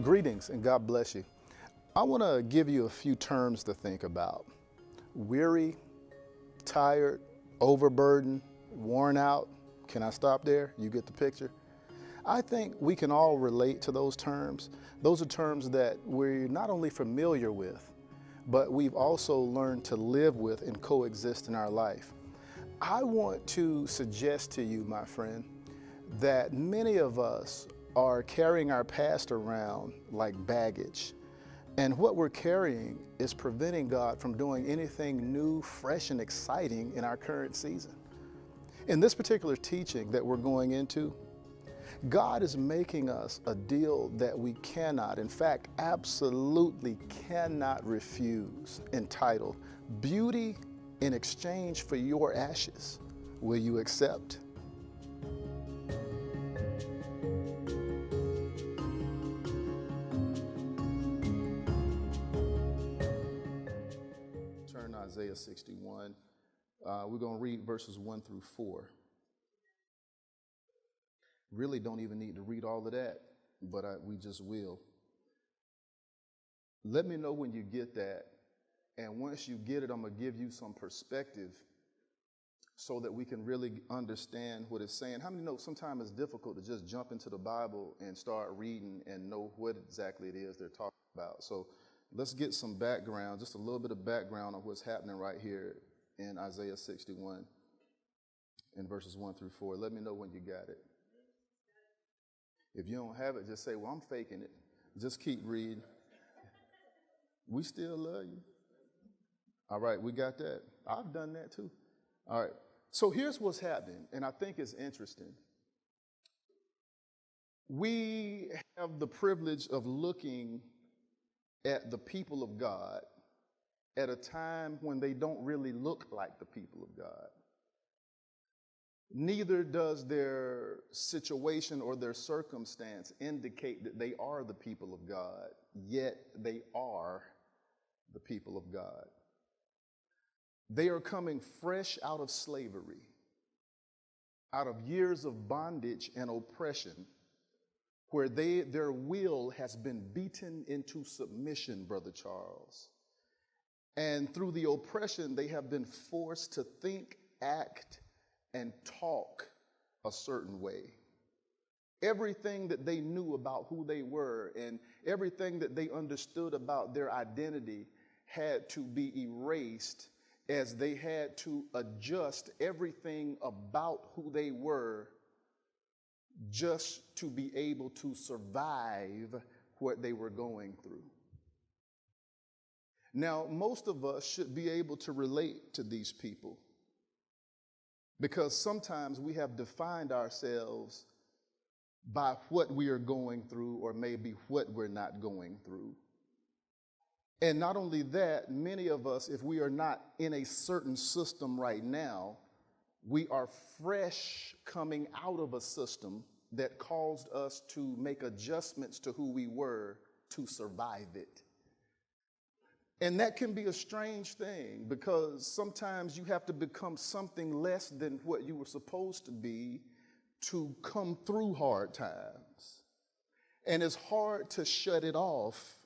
Greetings and God bless you. I want to give you a few terms to think about. Weary, tired, overburdened, worn out. Can I stop there? You get the picture? I think we can all relate to those terms. Those are terms that we're not only familiar with, but we've also learned to live with and coexist in our life. I want to suggest to you, my friend, that many of us are carrying our past around like baggage. And what we're carrying is preventing God from doing anything new, fresh, and exciting in our current season. In this particular teaching that we're going into, God is making us a deal that we cannot, in fact, absolutely cannot refuse, entitled, Beauty in Exchange for Your Ashes. Will you accept? Turn to Isaiah 61. We're going to read verses 1 through 4. Really don't even need to read all of that, but we just will. Let me know when you get that. And once you get it, I'm going to give you some perspective so that we can really understand what it's saying. How many know sometimes it's difficult to just jump into the Bible and start reading and know what exactly it is they're talking about? So let's get some background, just a little bit of background on what's happening right here in Isaiah 61 in verses 1 through 4. Let me know when you got it. If you don't have it, just say, well, I'm faking it. Just keep reading. We still love you. All right, we got that. I've done that too. All right, so here's what's happening, and I think it's interesting. We have the privilege of looking at the people of God at a time when they don't really look like the people of God. Neither does their situation or their circumstance indicate that they are the people of God, yet they are the people of God. They are coming fresh out of slavery, out of years of bondage and oppression, where their will has been beaten into submission, Brother Charles. And through the oppression, they have been forced to think, act, and talk a certain way. Everything that they knew about who they were and everything that they understood about their identity had to be erased as they had to adjust everything about who they were just to be able to survive what they were going through. Now, most of us should be able to relate to these people, because sometimes we have defined ourselves by what we are going through or maybe what we're not going through. And not only that, many of us, if we are not in a certain system right now, we are fresh coming out of a system that caused us to make adjustments to who we were to survive it. And that can be a strange thing, because sometimes you have to become something less than what you were supposed to be to come through hard times. And it's hard to shut it off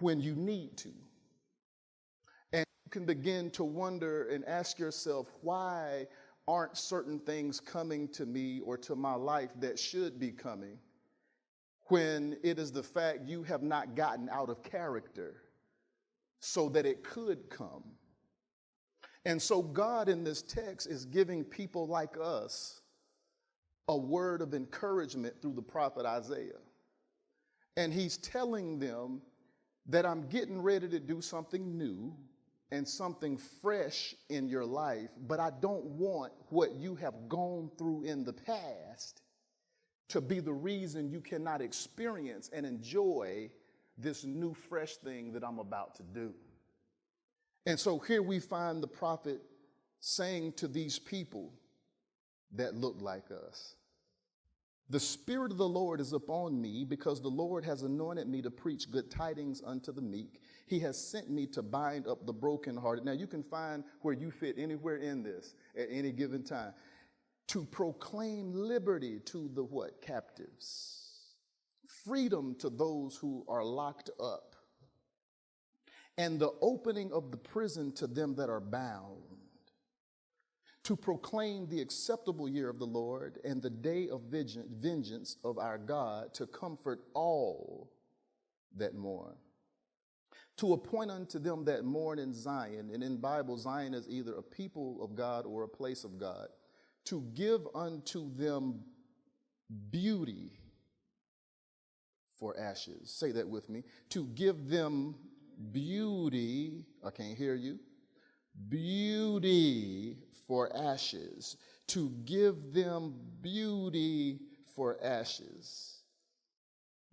when you need to. And you can begin to wonder and ask yourself, why aren't certain things coming to me or to my life that should be coming, when it is the fact you have not gotten out of character so that it could come. And so God in this text is giving people like us a word of encouragement through the prophet Isaiah. And he's telling them that I'm getting ready to do something new and something fresh in your life, but I don't want what you have gone through in the past to be the reason you cannot experience and enjoy this new fresh thing that I'm about to do. And so here we find the prophet saying to these people that look like us, the Spirit of the Lord is upon me, because the Lord has anointed me to preach good tidings unto the meek. He has sent me to bind up the brokenhearted. Now you can find where you fit anywhere in this at any given time. To proclaim liberty to the what? Captives. freedom to those who are locked up, and the opening of the prison to them that are bound, to proclaim the acceptable year of the Lord and the day of vengeance of our God, to comfort all that mourn, to appoint unto them that mourn in Zion. And in Bible, Zion is either a people of God or a place of God. To give unto them beauty for ashes. Say that with me. To give them beauty. I can't hear you. Beauty for ashes. To give them beauty for ashes.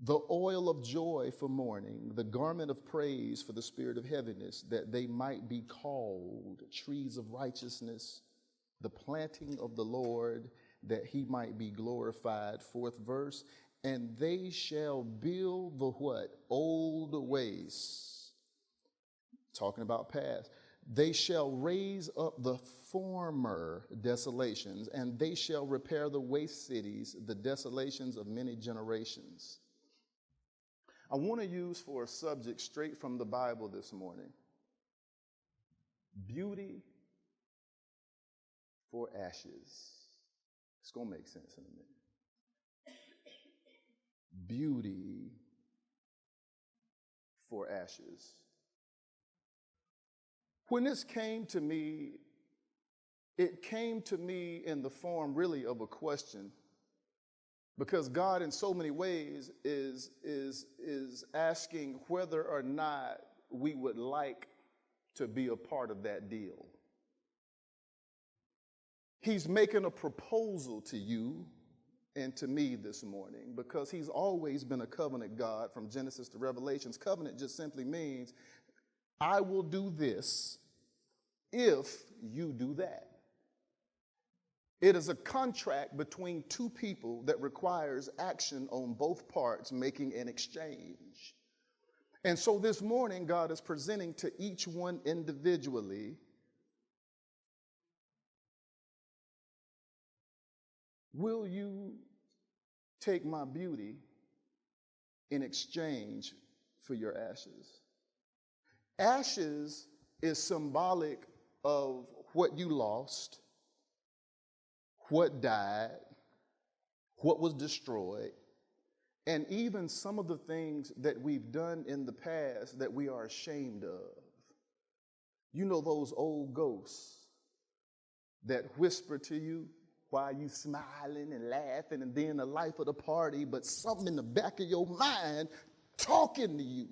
The oil of joy for mourning, the garment of praise for the spirit of heaviness, that they might be called trees of righteousness, the planting of the Lord, that he might be glorified. Fourth verse, and they shall build the what? Old wastes. Talking about past. They shall raise up the former desolations, and they shall repair the waste cities, the desolations of many generations. I want to use for a subject straight from the Bible this morning, beauty for ashes. It's going to make sense in a minute. Beauty for ashes. When this came to me, it came to me in the form really of a question, because God in so many ways is asking whether or not we would like to be a part of that deal. He's making a proposal to you and to me this morning, because he's always been a covenant God from Genesis to Revelations. Covenant just simply means, I will do this if you do that. It is a contract between two people that requires action on both parts, making an exchange. And so this morning, God is presenting to each one individually, will you take my beauty in exchange for your ashes? Ashes is symbolic of what you lost, what died, what was destroyed, and even some of the things that we've done in the past that we are ashamed of. You know those old ghosts that whisper to you while you smiling and laughing and being the life of the party, but something in the back of your mind talking to you.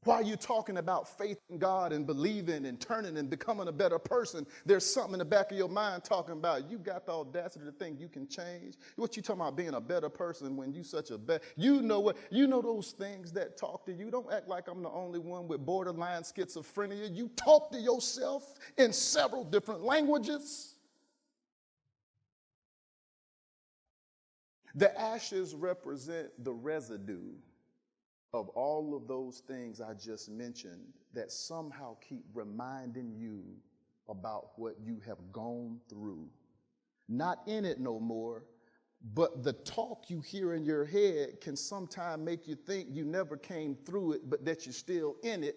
While you're talking about faith in God and believing and turning and becoming a better person, there's something in the back of your mind talking about, you got the audacity to think you can change. What you talking about being a better person when you such a bad, you know what, you know those things that talk to you. Don't act like I'm the only one with borderline schizophrenia. You talk to yourself in several different languages. The ashes represent the residue of all of those things I just mentioned that somehow keep reminding you about what you have gone through. Not in it no more, but the talk you hear in your head can sometimes make you think you never came through it, but that you're still in it.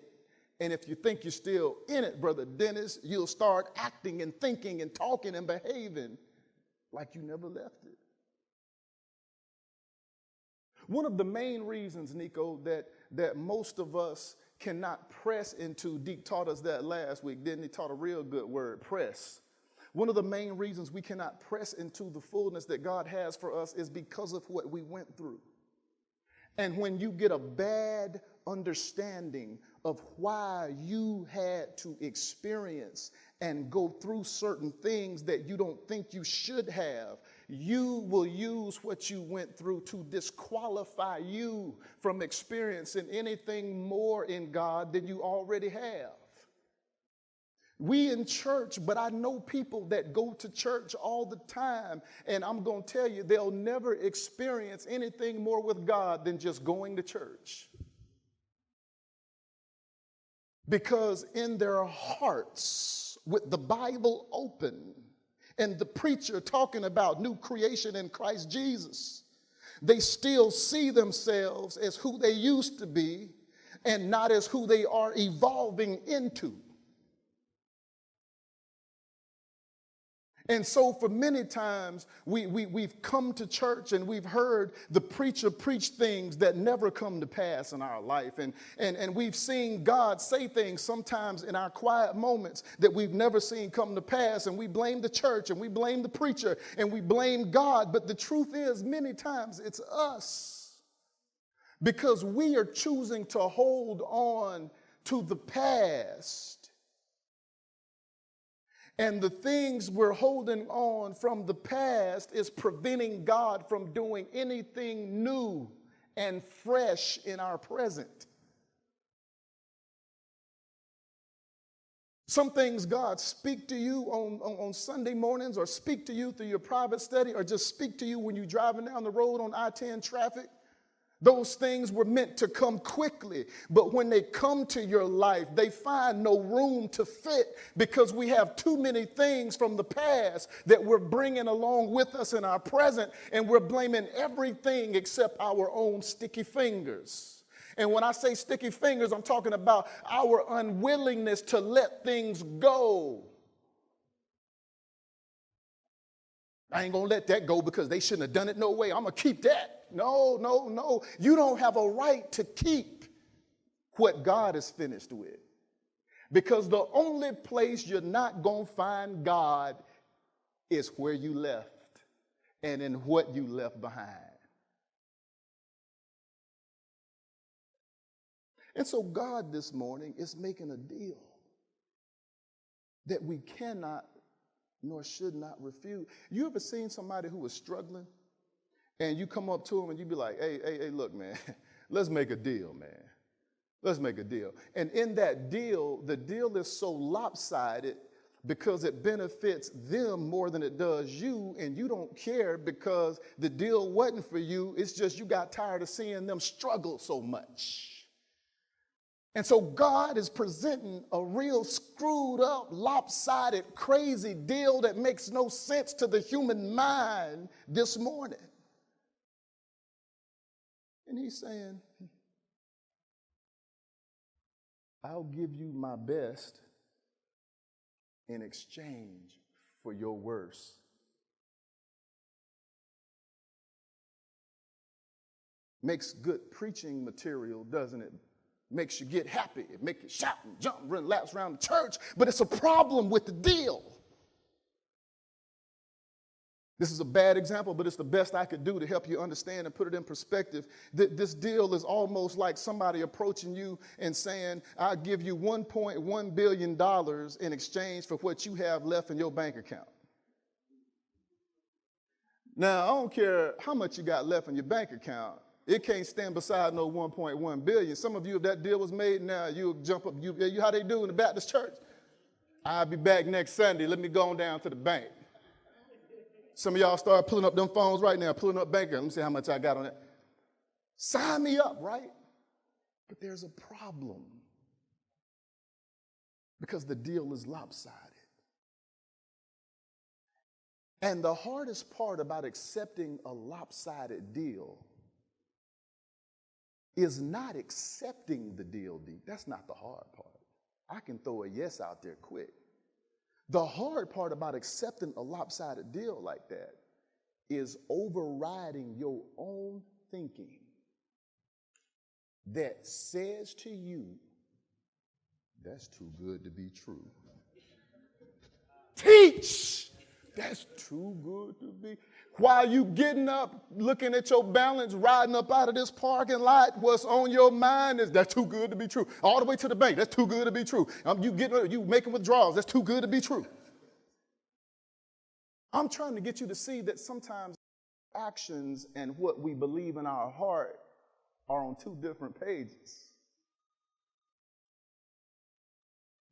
And if you think you're still in it, Brother Dennis, you'll start acting and thinking and talking and behaving like you never left it. One of the main reasons, Nico, that most of us cannot press into, Deke taught us that last week, didn't he? Taught a real good word, press. One of the main reasons we cannot press into the fullness that God has for us is because of what we went through. And when you get a bad understanding of why you had to experience and go through certain things that you don't think you should have, you will use what you went through to disqualify you from experiencing anything more in God than you already have. We in church, but I know people that go to church all the time, and I'm going to tell you, they'll never experience anything more with God than just going to church. Because in their hearts, with the Bible open, and the preacher talking about new creation in Christ Jesus, they still see themselves as who they used to be and not as who they are evolving into. And so for many times, we've come to church and we've heard the preacher preach things that never come to pass in our life. And we've seen God say things sometimes in our quiet moments that we've never seen come to pass. And we blame the church and we blame the preacher and we blame God. But the truth is, many times it's us, because we are choosing to hold on to the past. And the things we're holding on from the past is preventing God from doing anything new and fresh in our present. Some things God speak to you on Sunday mornings, or speak to you through your private study, or just speak to you when you're driving down the road on I-10 traffic. Those things were meant to come quickly, but when they come to your life, they find no room to fit, because we have too many things from the past that we're bringing along with us in our present, and we're blaming everything except our own sticky fingers. And when I say sticky fingers, I'm talking about our unwillingness to let things go. I ain't gonna let that go because they shouldn't have done it. No way, I'm gonna keep that. No. You don't have a right to keep what God is finished with. Because the only place you're not going to find God is where you left and in what you left behind. And so God this morning is making a deal that we cannot nor should not refuse. You ever seen somebody who was struggling? And you come up to them and you be like, hey, look, man, let's make a deal, man. Let's make a deal. And in that deal, the deal is so lopsided because it benefits them more than it does you, and you don't care because the deal wasn't for you. It's just you got tired of seeing them struggle so much. And so God is presenting a real screwed up, lopsided, crazy deal that makes no sense to the human mind this morning. And he's saying, I'll give you my best in exchange for your worst. Makes good preaching material, doesn't it? Makes you get happy. It makes you shout and jump and run laps around the church. But it's a problem with the deal. This is a bad example, but it's the best I could do to help you understand and put it in perspective. This deal is almost like somebody approaching you and saying, I'll give you $1.1 billion in exchange for what you have left in your bank account. Now, I don't care how much you got left in your bank account. It can't stand beside no 1.1 billion. Some of you, if that deal was made now, you'll jump up. You how they do in the Baptist church? I'll be back next Sunday. Let me go on down to the bank. Some of y'all start pulling up them phones right now, pulling up bank. Let me see how much I got on it. Sign me up, right? But there's a problem because the deal is lopsided. And the hardest part about accepting a lopsided deal is not accepting the deal deep. That's not the hard part. I can throw a yes out there quick. The hard part about accepting a lopsided deal like that is overriding your own thinking that says to you, that's too good to be true. Teach! That's too good to be. While you getting up, looking at your balance, riding up out of this parking lot, what's on your mind is that's too good to be true. All the way to the bank, that's too good to be true. You making withdrawals, that's too good to be true. I'm trying to get you to see that sometimes actions and what we believe in our heart are on two different pages.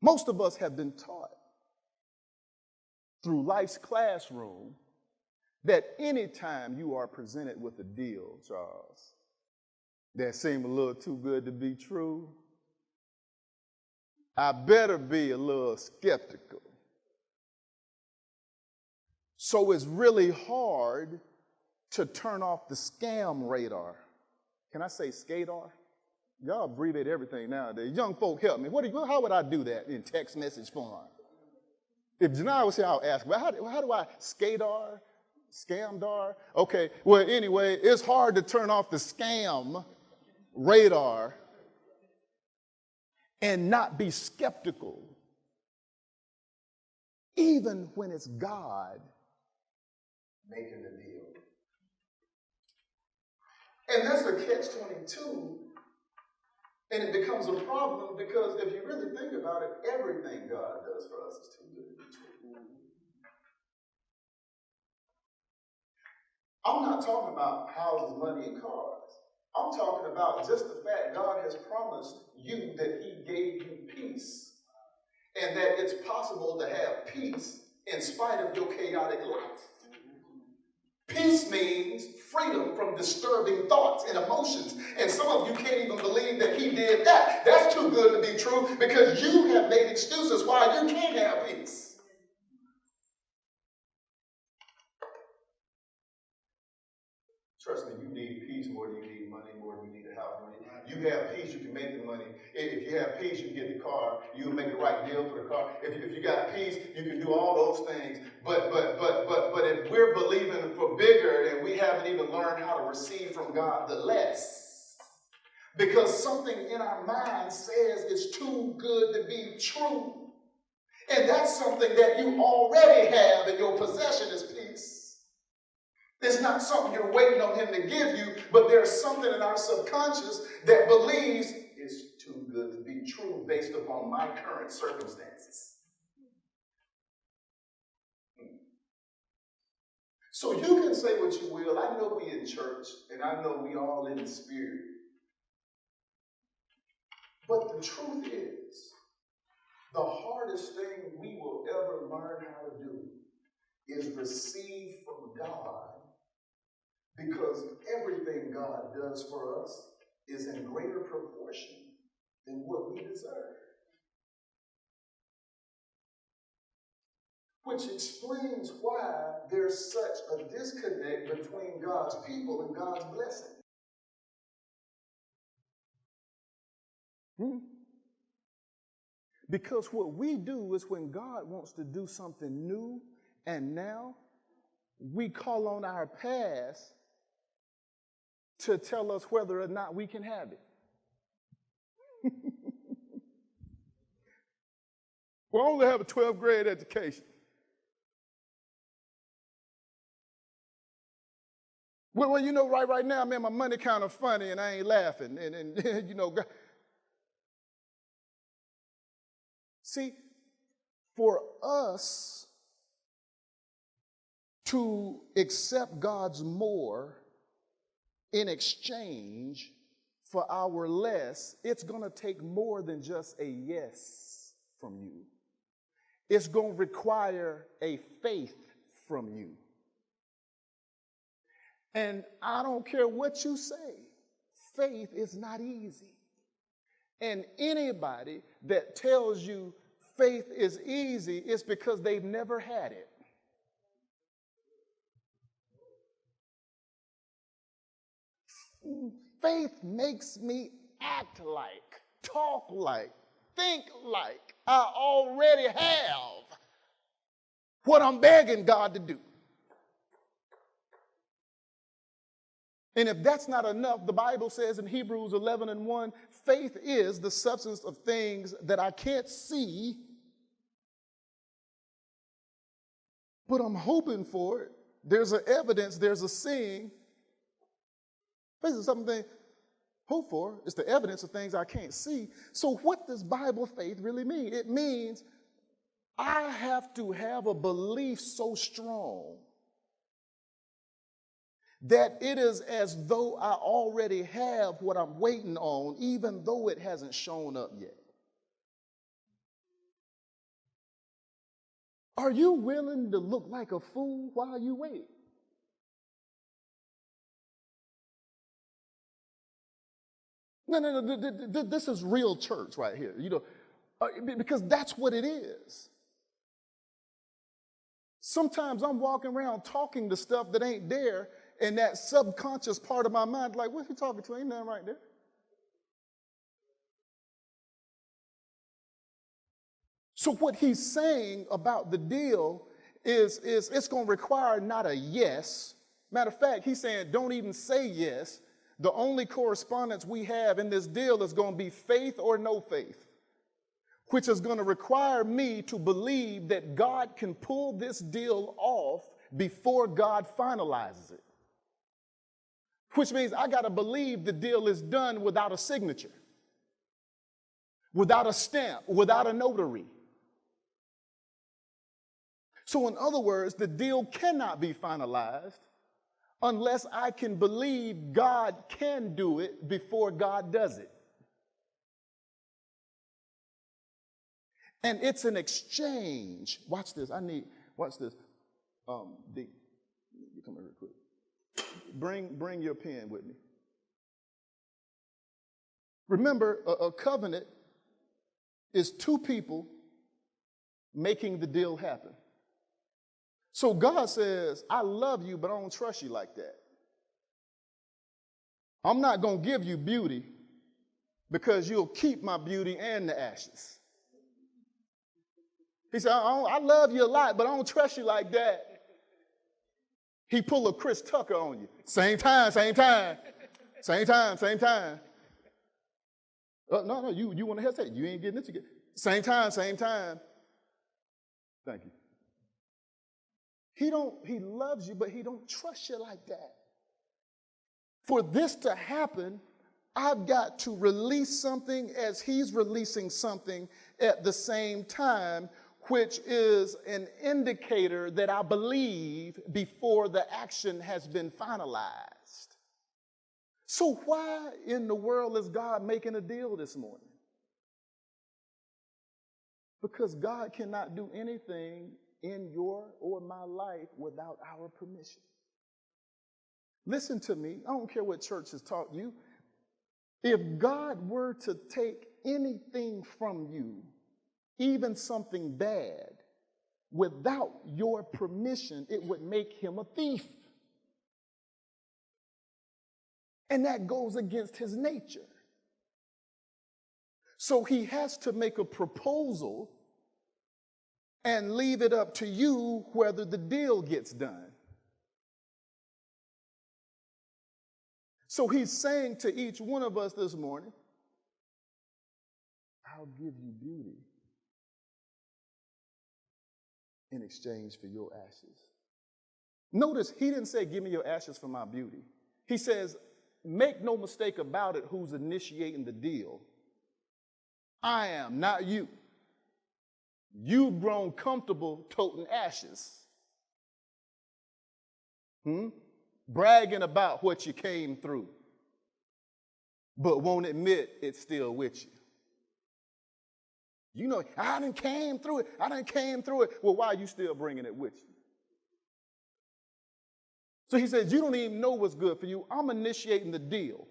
Most of us have been taught through life's classroom that anytime you are presented with a deal, Charles, that seems a little too good to be true, I better be a little skeptical. So it's really hard to turn off the scam radar. Can I say SCADAR? Y'all abbreviate everything nowadays. Young folk, help me. How would I do that in text message form? If Janai was here, I'll ask, well, how do I SCADAR? Scamdar? Okay, well, anyway, it's hard to turn off the scam radar and not be skeptical, even when it's God making the deal. And that's a catch-22, and it becomes a problem because if you really think about it, everything God does for us is too good to be true. I'm not talking about houses, money, and cars. I'm talking about just the fact God has promised you that he gave you peace and that it's possible to have peace in spite of your chaotic life. Peace means freedom from disturbing thoughts and emotions. And some of you can't even believe that he did that. That's too good to be true because you have made excuses why you can't have peace. Trust me, you need peace more than you need money, more than you need a house. You have peace, you can make the money. If you have peace, you can get the car. You can make the right deal for the car. If you got peace, you can do all those things. But if we're believing for bigger and we haven't even learned how to receive from God the less, because something in our mind says it's too good to be true. And that's something that you already have in your possession is peace. It's not something you're waiting on him to give you, but there's something in our subconscious that believes it's too good to be true based upon my current circumstances. So you can say what you will. I know we in church, and I know we all in the spirit. But the truth is, the hardest thing we will ever learn how to do is receive from God, because everything God does for us is in greater proportion than what we deserve. Which explains why there's such a disconnect between God's people and God's blessing. Because what we do is when God wants to do something new and now, we call on our past to tell us whether or not we can have it. We only have a 12th grade education. Well, you know, right now, man, my money kind of funny and I ain't laughing. And you know, God. See, for us to accept God's more in exchange for our less, it's going to take more than just a yes from you. It's going to require a faith from you. And I don't care what you say, faith is not easy. And anybody that tells you faith is easy is because they've never had it. Faith makes me act like, talk like, think like I already have what I'm begging God to do. And if that's not enough, the Bible says in Hebrews 11:1, faith is the substance of things that I can't see, but I'm hoping for it. There's an evidence, there's a seeing. Faith is something hope for. It's the evidence of things I can't see. So what does Bible faith really mean? It means I have to have a belief so strong that it is as though I already have what I'm waiting on, even though it hasn't shown up yet. Are you willing to look like a fool while you wait? No. This is real church right here, you know, because that's what it is. Sometimes I'm walking around talking to stuff that ain't there, and that subconscious part of my mind, like, what's he talking to? Ain't nothing right there. So what he's saying about the deal is it's going to require not a yes. Matter of fact, he's saying don't even say yes. The only correspondence we have in this deal is going to be faith or no faith, which is going to require me to believe that God can pull this deal off before God finalizes it. Which means I got to believe the deal is done without a signature, without a stamp, without a notary. So in other words, the deal cannot be finalized unless I can believe God can do it before God does it. And it's an exchange. Watch this. Watch this. D, you come here real quick. Bring your pen with me. Remember, a covenant is two people making the deal happen. So God says, I love you, but I don't trust you like that. I'm not going to give you beauty because you'll keep my beauty and the ashes. He said, I love you a lot, but I don't trust you like that. He pulled a Chris Tucker on you. Same time, same time. Same time, same time. No, you want to hesitate. You ain't getting it together. Same time, same time. Thank you. He loves you, but he don't trust you like that. For this to happen, I've got to release something as he's releasing something at the same time, which is an indicator that I believe before the action has been finalized. So why in the world is God making a deal this morning? Because God cannot do anything in your or my life without our permission. Listen to me. I don't care what church has taught you. If God were to take anything from you, even something bad, without your permission, it would make him a thief. And that goes against his nature. So he has to make a proposal and leave it up to you whether the deal gets done. So he's saying to each one of us this morning, I'll give you beauty in exchange for your ashes. Notice he didn't say, give me your ashes for my beauty. He says, make no mistake about it who's initiating the deal. I am, not you. You've grown comfortable toting ashes. Bragging about what you came through, but won't admit it's still with you. You know, I done came through it. I done came through it. Well, why are you still bringing it with you? So he says, you don't even know what's good for you. I'm initiating the deal.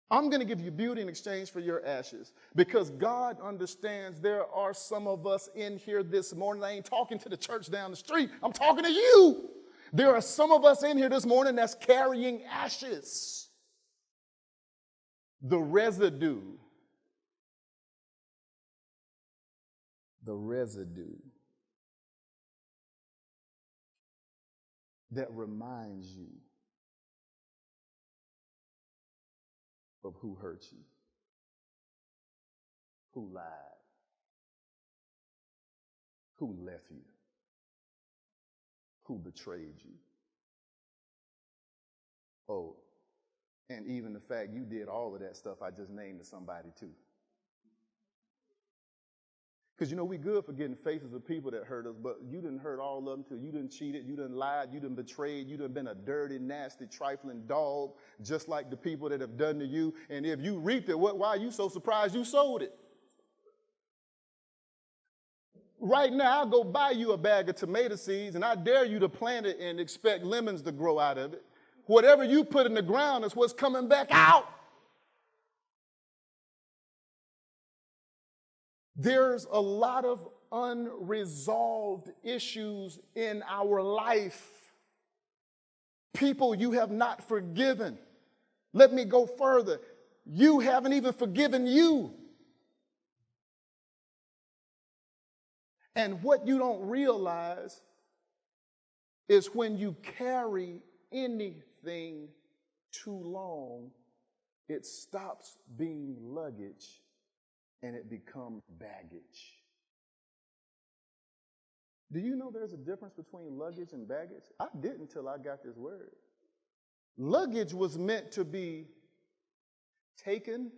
I'm going to give you beauty in exchange for your ashes because God understands there are some of us in here this morning. I ain't talking to the church down the street. I'm talking to you. There are some of us in here this morning that's carrying ashes. The residue that reminds you of who hurt you, who lied, who left you, who betrayed you. Oh, and even the fact you did all of that stuff I just named to somebody too. Because, you know, we good for getting faces of people that hurt us, but you didn't hurt all of them too. You didn't cheated, you didn't lied, you didn't betrayed, you done been a dirty, nasty, trifling dog, just like the people that have done to you. And if you reaped it, why are you so surprised you sold it? Right now, I'll go buy you a bag of tomato seeds, and I dare you to plant it and expect lemons to grow out of it. Whatever you put in the ground is what's coming back out. There's a lot of unresolved issues in our life. People you have not forgiven. Let me go further. You haven't even forgiven you. And what you don't realize is when you carry anything too long, it stops being luggage and it becomes baggage. Do you know there's a difference between luggage and baggage? I didn't until I got this word. Luggage was meant to be taken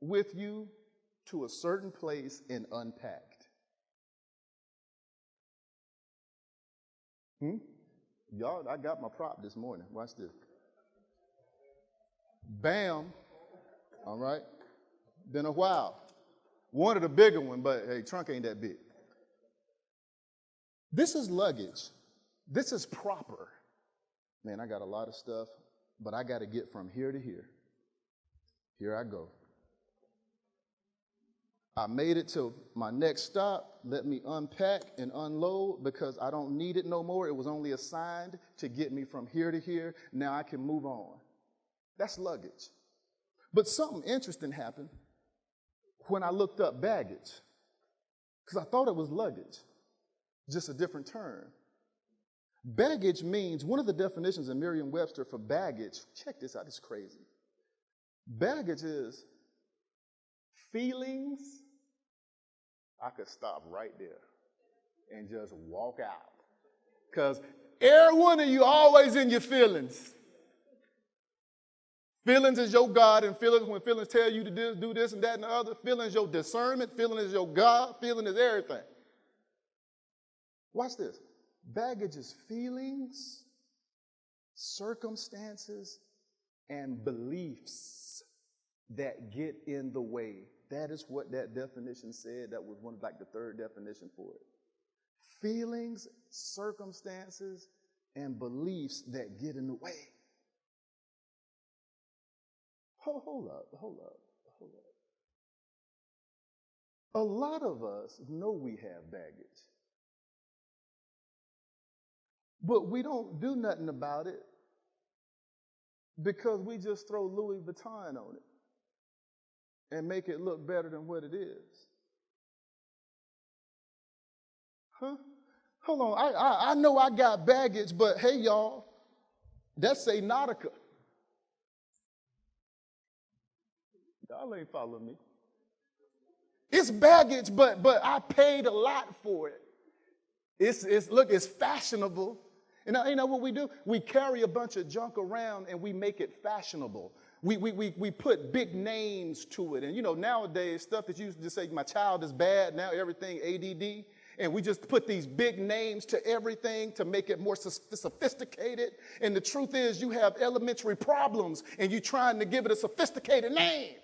with you to a certain place and unpacked. Y'all, I got my prop this morning. Watch this. Bam. All right. Been a while. Wanted a bigger one, but hey, trunk ain't that big. This is luggage. This is proper. Man, I got a lot of stuff, but I got to get from here to here. Here I go. I made it to my next stop. Let me unpack and unload because I don't need it no more. It was only assigned to get me from here to here. Now I can move on. That's luggage. But something interesting happened when I looked up baggage because I thought it was luggage, just a different term. Baggage means, one of the definitions in Merriam-Webster for baggage, check this out, it's crazy. Baggage is feelings. I could stop right there and just walk out. Because every one of you always in your feelings. Feelings is your God, and feelings, when feelings tell you to do this and that and the other, feelings is your discernment, feeling is your God, feeling is everything. Watch this. Baggage is feelings, circumstances, and beliefs that get in the way. That is what that definition said. That was the third definition for it. Feelings, circumstances, and beliefs that get in the way. Hold up. A lot of us know we have baggage, but we don't do nothing about it because we just throw Louis Vuitton on it and make it look better than what it is. Huh? Hold on. I know I got baggage, but hey, y'all, that's a Nautica. Y'all ain't following me. It's baggage, but I paid a lot for it. It's fashionable. And you know what we do? We carry a bunch of junk around and we make it fashionable. We put big names to it. And nowadays, stuff that you used to just say, my child is bad, now everything ADD. And we just put these big names to everything to make it more sophisticated. And the truth is, you have elementary problems and you're trying to give it a sophisticated name.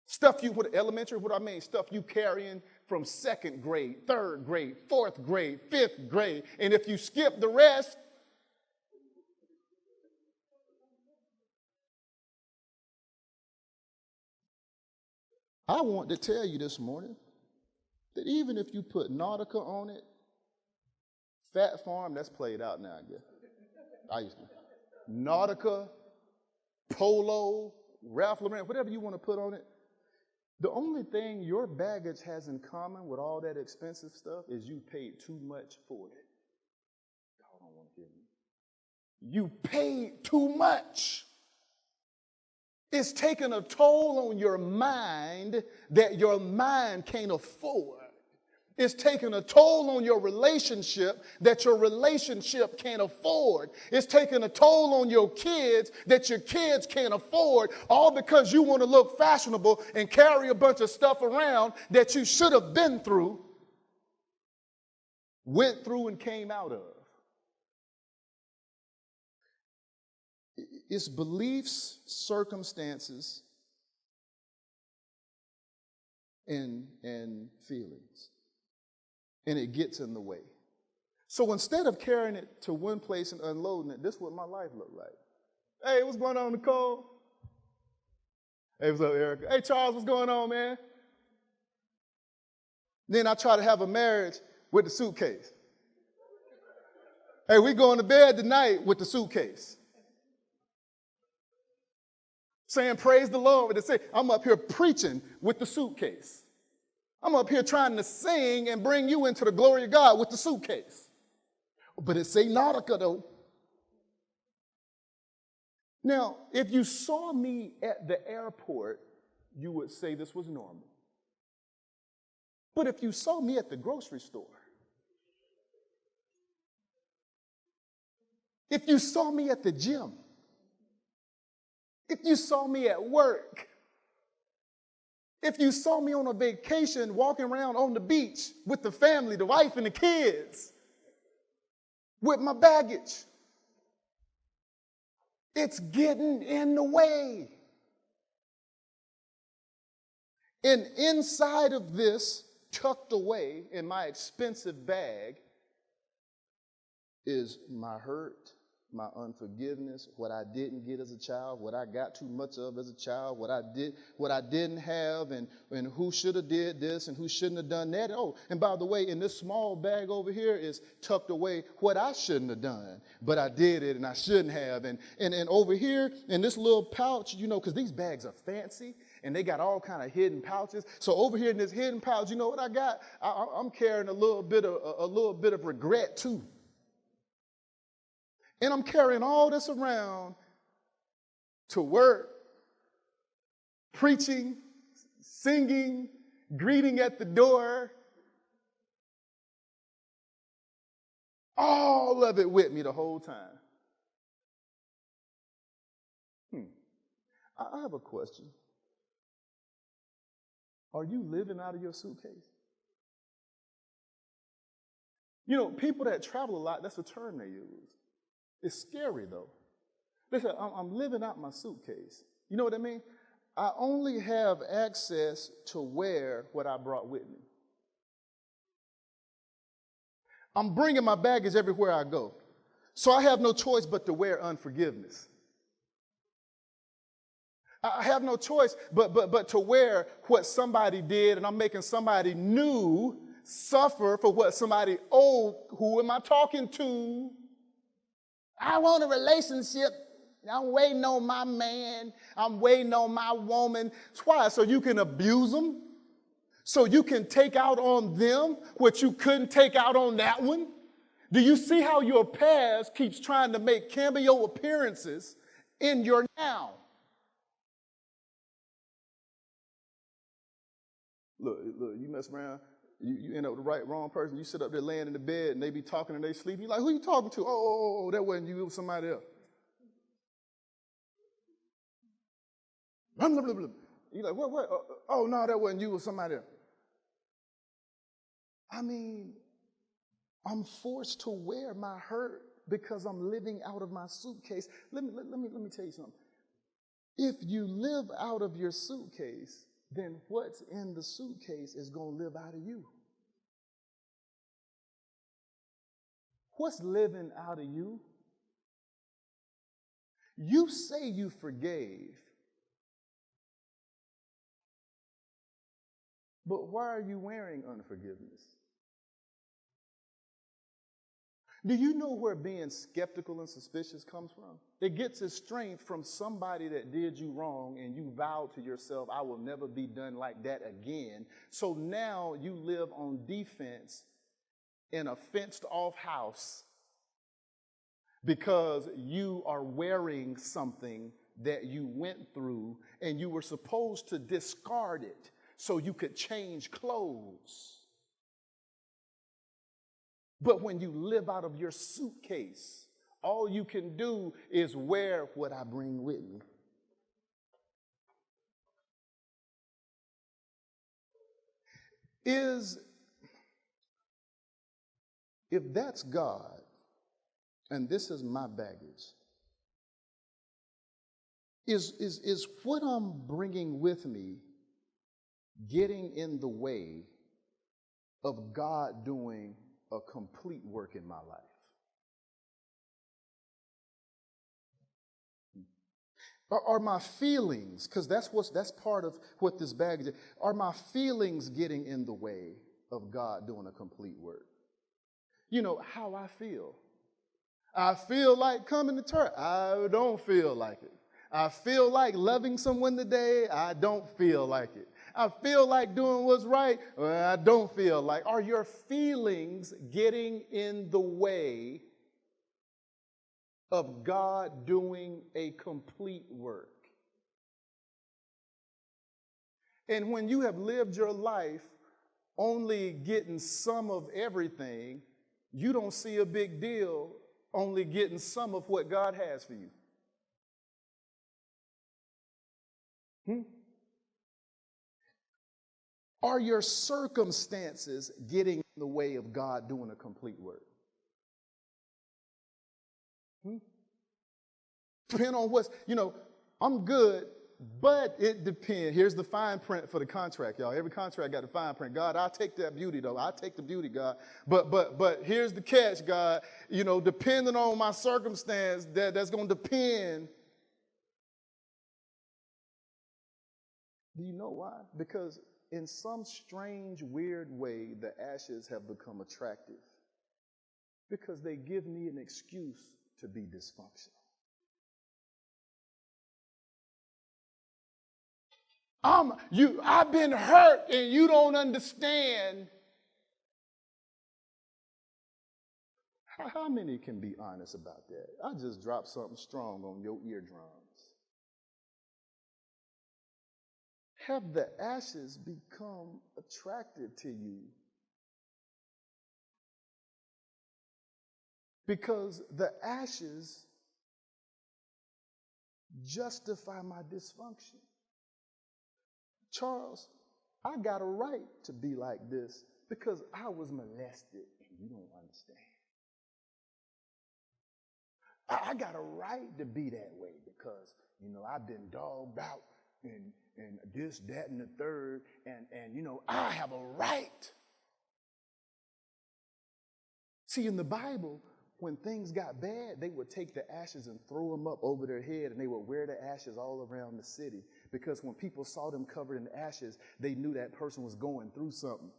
Stuff elementary, what I mean, stuff you carrying from second grade, third grade, fourth grade, fifth grade. And if you skip the rest, I want to tell you this morning that even if you put Nautica on it, Fat Farm, that's played out now, I guess. I used to. Nautica, Polo, Ralph Lauren, whatever you want to put on it. The only thing your baggage has in common with all that expensive stuff is you paid too much for it. Y'all don't want to hear me. You paid too much. It's taken a toll on your mind that your mind can't afford. It's taken a toll on your relationship that your relationship can't afford. It's taken a toll on your kids that your kids can't afford, all because you want to look fashionable and carry a bunch of stuff around that you should have been through, went through, and came out of. It's beliefs, circumstances, and feelings. And it gets in the way. So instead of carrying it to one place and unloading it, this is what my life looked like. Hey, what's going on, Nicole? Hey, what's up, Erica? Hey, Charles, what's going on, man? Then I try to have a marriage with the suitcase. Hey, we going to bed tonight with the suitcase. Saying praise the Lord. I'm up here preaching with the suitcase. I'm up here trying to sing and bring you into the glory of God with the suitcase. But it's Nautica though. Now, if you saw me at the airport, you would say this was normal. But if you saw me at the grocery store, if you saw me at the gym, if you saw me at work, if you saw me on a vacation walking around on the beach with the family, the wife and the kids, with my baggage, it's getting in the way. And inside of this, tucked away in my expensive bag, is my hurt, my unforgiveness, what I didn't get as a child, what I got too much of as a child, what I didn't have, and who should have did this and who shouldn't have done that. Oh, and by the way, in this small bag over here is tucked away what I shouldn't have done, but I did it and I shouldn't have. And over here in this little pouch, because these bags are fancy and they got all kind of hidden pouches. So over here in this hidden pouch, you know what I got? I'm carrying a little bit of regret too. And I'm carrying all this around to work, preaching, singing, greeting at the door. All of it with me the whole time. I have a question. Are you living out of your suitcase? People that travel a lot, that's a term they use. It's scary, though. Listen, I'm living out my suitcase. You know what I mean? I only have access to wear what I brought with me. I'm bringing my baggage everywhere I go. So I have no choice but to wear unforgiveness. I have no choice but to wear what somebody did, and I'm making somebody new suffer for what somebody old. Who am I talking to? I want a relationship. I'm waiting on my man. I'm waiting on my woman. Why? So you can abuse them? So you can take out on them what you couldn't take out on that one? Do you see how your past keeps trying to make cameo appearances in your now? Look, you mess around. You end up with the wrong person. You sit up there laying in the bed and they be talking and they sleep. You're like, who you talking to? Oh, that wasn't you, it was somebody else. Blah, blah, blah, blah. You're like, what? Oh, no, that wasn't you, it was somebody else. I mean, I'm forced to wear my hurt because I'm living out of my suitcase. Let me tell you something. If you live out of your suitcase, then what's in the suitcase is going to live out of you. What's living out of you? You say you forgave, but why are you wearing unforgiveness? Do you know where being skeptical and suspicious comes from? It gets its strength from somebody that did you wrong and you vowed to yourself, I will never be done like that again. So now you live on defense in a fenced-off house because you are wearing something that you went through and you were supposed to discard it so you could change clothes. But when you live out of your suitcase, all you can do is wear what I bring with me. If that's God, and this is my baggage, is what I'm bringing with me getting in the way of God doing a complete work in my life? Are my feelings, because that's part of what this baggage is, are my feelings getting in the way of God doing a complete work. You know, how I feel. I feel like coming to church. I don't feel like it. I feel like loving someone today. I don't feel like it. I feel like doing what's right. Well, I don't feel like. Are your feelings getting in the way of God doing a complete work? And when you have lived your life only getting some of everything, you don't see a big deal only getting some of what God has for you. Are your circumstances getting in the way of God doing a complete work? Depend on what's, I'm good, but it depends. Here's the fine print for the contract, y'all. Every contract got a fine print. God, I'll take that beauty, though. I'll take the beauty, God. But here's the catch, God. Depending on my circumstance, that's going to depend. Do you know why? Because in some strange, weird way, the ashes have become attractive. Because they give me an excuse to be dysfunctional. I've been hurt and you don't understand. How many can be honest about that? I just dropped something strong on your eardrums. Have the ashes become attractive to you? Because the ashes justify my dysfunction. Charles, I got a right to be like this because I was molested and you don't understand. I got a right to be that way because, I've been dogged out and this, that, and the third, and I have a right. See, in the Bible, when things got bad, they would take the ashes and throw them up over their head, and they would wear the ashes all around the city. Because when people saw them covered in ashes, they knew that person was going through something.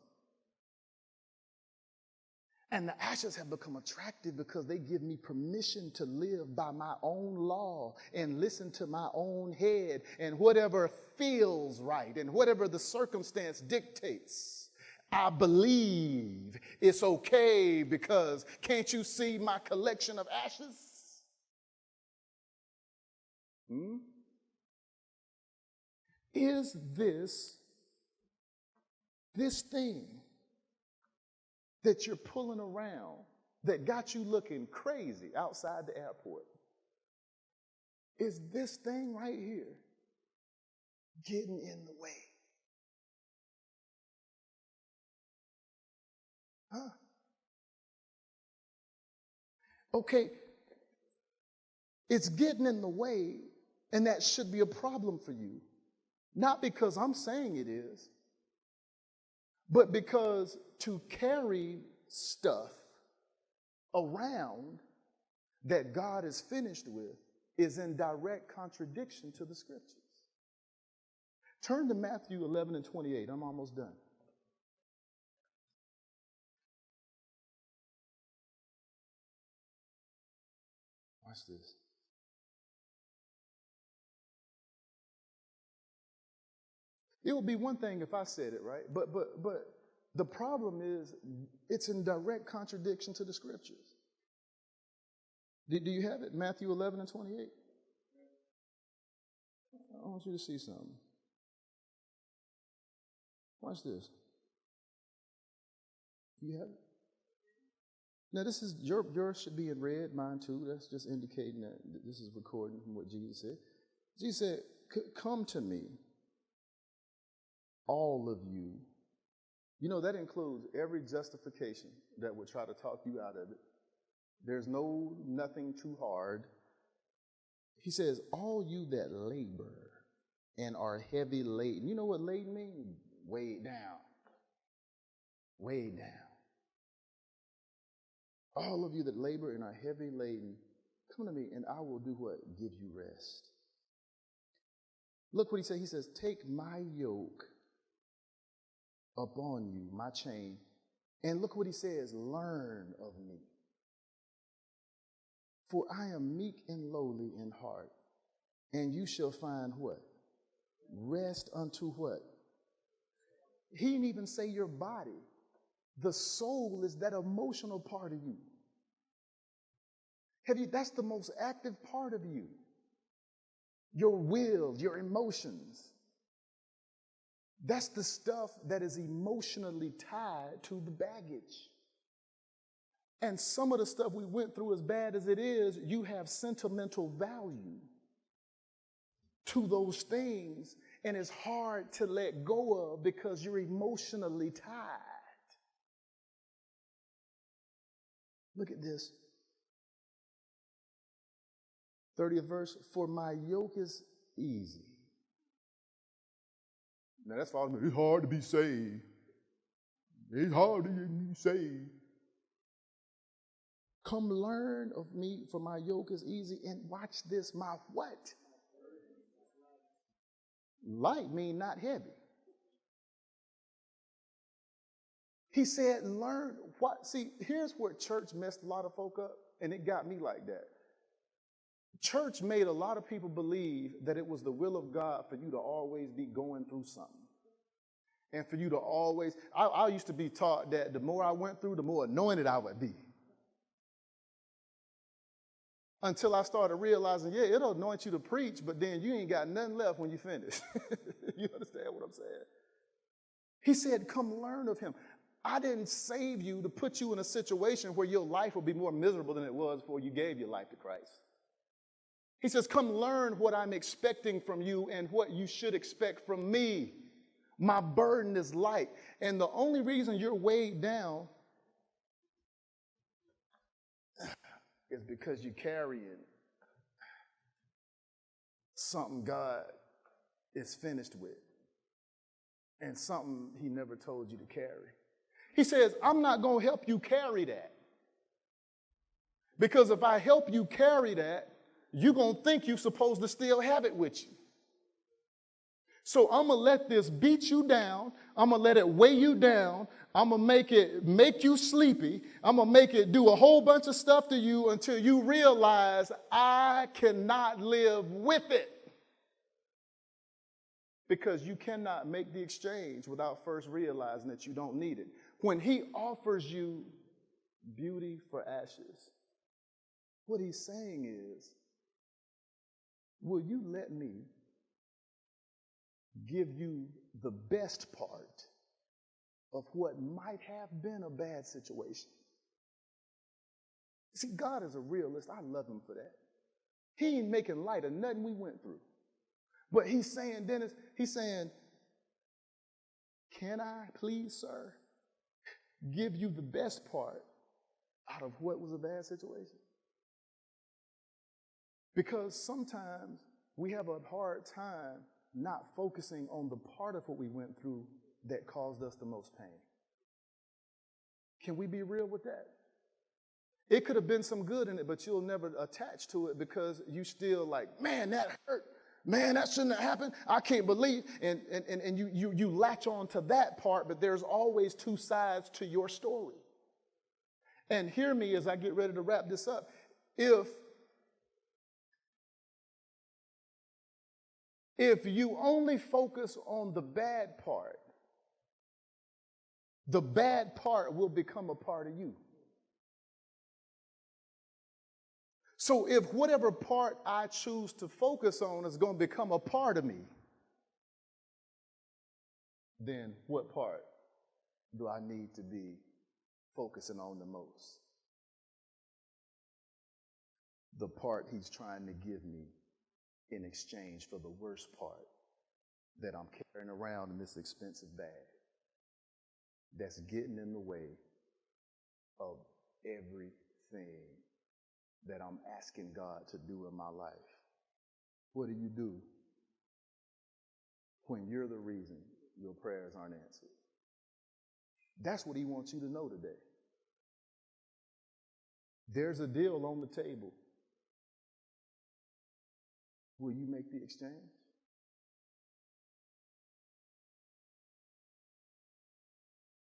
And the ashes have become attractive because they give me permission to live by my own law and listen to my own head and whatever feels right and whatever the circumstance dictates. I believe it's okay because can't you see my collection of ashes? Is this thing that you're pulling around that got you looking crazy outside the airport, is this thing right here getting in the way? Okay, it's getting in the way, and that should be a problem for you. Not because I'm saying it is, but because to carry stuff around that God is finished with is in direct contradiction to the scriptures. Turn to Matthew 11 and 28. I'm almost done. Watch this. It would be one thing if I said it, right? But the problem is it's in direct contradiction to the scriptures. Do you have it? Matthew 11 and 28. I want you to see something. Watch this. You have it? Now, this is yours should be in red, mine too. That's just indicating that this is recording from what Jesus said. Jesus said, "Come to me, all of you." That includes every justification that would try to talk you out of it. There's nothing too hard. He says, "All you that labor and are heavy laden." You know what laden means? Weighed down. Weighed down. All of you that labor and are heavy laden, come to me and I will do what? Give you rest. Look what he said. He says, "Take my yoke upon you, my chain. And look what he says, learn of me. For I am meek and lowly in heart, and you shall find what? Rest unto what? He didn't even say your body. The soul is that emotional part of you. That's the most active part of you. Your will, your emotions. That's the stuff that is emotionally tied to the baggage. And some of the stuff we went through, as bad as it is, you have sentimental value to those things, and it's hard to let go of because you're emotionally tied. Look at this. 30th verse, for my yoke is easy. Now that's for me. It's hard to be saved. It's hard to be saved. Come learn of me, for my yoke is easy. And watch this, my what? Light mean not heavy. He said, learn what? See, here's where church messed a lot of folk up, and it got me like that. Church made a lot of people believe that it was the will of God for you to always be going through something. And for you to always, I used to be taught that the more I went through, the more anointed I would be. Until I started realizing, yeah, it'll anoint you to preach, but then you ain't got nothing left when you finish. You understand what I'm saying? He said, come learn of him. I didn't save you to put you in a situation where your life will be more miserable than it was before you gave your life to Christ. He says, come learn what I'm expecting from you and what you should expect from me. My burden is light. And the only reason you're weighed down is because you're carrying something God is finished with and something he never told you to carry. He says, I'm not going to help you carry that. Because if I help you carry that, you're going to think you're supposed to still have it with you. So I'm going to let this beat you down. I'm going to let it weigh you down. I'm going to make you sleepy. I'm going to make it do a whole bunch of stuff to you until you realize I cannot live with it. Because you cannot make the exchange without first realizing that you don't need it. When he offers you beauty for ashes, what he's saying is, will you let me give you the best part of what might have been a bad situation? See, God is a realist. I love him for that. He ain't making light of nothing we went through. But he's saying, Dennis, he's saying, can I please, sir, give you the best part out of what was a bad situation? Because sometimes we have a hard time not focusing on the part of what we went through that caused us the most pain. Can we be real with that? It could have been some good in it, but you'll never attach to it because you still like, man, that hurt. Man, that shouldn't have happened. I can't believe. And you latch on to that part, but there's always two sides to your story. And hear me as I get ready to wrap this up. If you only focus on the bad part will become a part of you. So if whatever part I choose to focus on is going to become a part of me, then what part do I need to be focusing on the most? The part he's trying to give me in exchange for the worst part that I'm carrying around in this expensive bag that's getting in the way of everything that I'm asking God to do in my life. What do when you're the reason your prayers aren't answered? That's what he wants you to know today. There's a deal on the table. Will you make the exchange?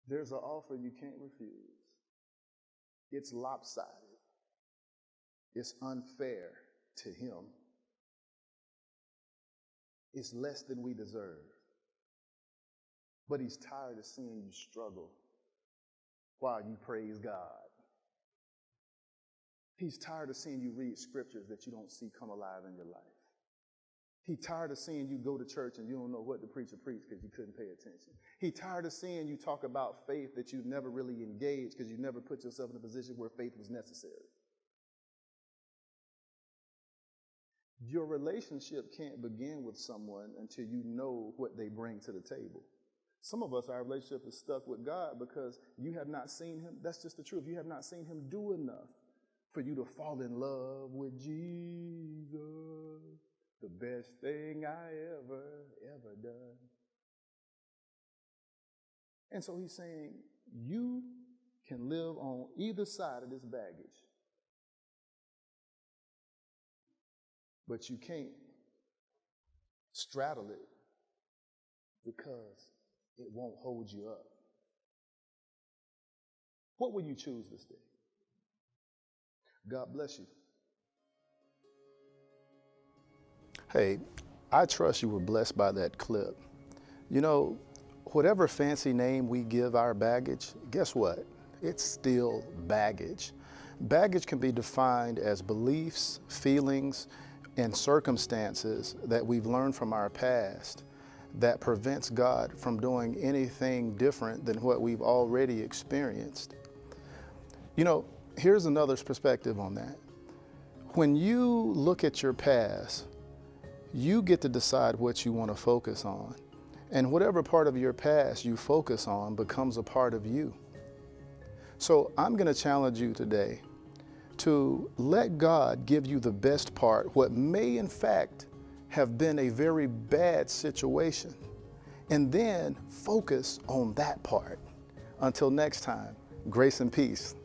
There's an offer you can't refuse. It's lopsided. It's unfair to him. It's less than we deserve. But he's tired of seeing you struggle while you praise God. He's tired of seeing you read scriptures that you don't see come alive in your life. He's tired of seeing you go to church and you don't know what the preacher preached because you couldn't pay attention. He's tired of seeing you talk about faith that you've never really engaged because you never put yourself in a position where faith was necessary. Your relationship can't begin with someone until you know what they bring to the table. Some of us, our relationship is stuck with God because you have not seen him. That's just the truth. You have not seen him do enough for you to fall in love with Jesus, the best thing I ever done. And so he's saying, you can live on either side of this baggage, but you can't straddle it because it won't hold you up. What will you choose this day? God bless you. Hey, I trust you were blessed by that clip. You know, whatever fancy name we give our baggage, guess what? It's still baggage. Baggage can be defined as beliefs, feelings, and circumstances that we've learned from our past that prevents God from doing anything different than what we've already experienced. You know, here's another perspective on that. When you look at your past, you get to decide what you want to focus on. And whatever part of your past you focus on becomes a part of you. So I'm going to challenge you today to let God give you the best part, what may in fact have been a very bad situation, and then focus on that part. Until next time, grace and peace.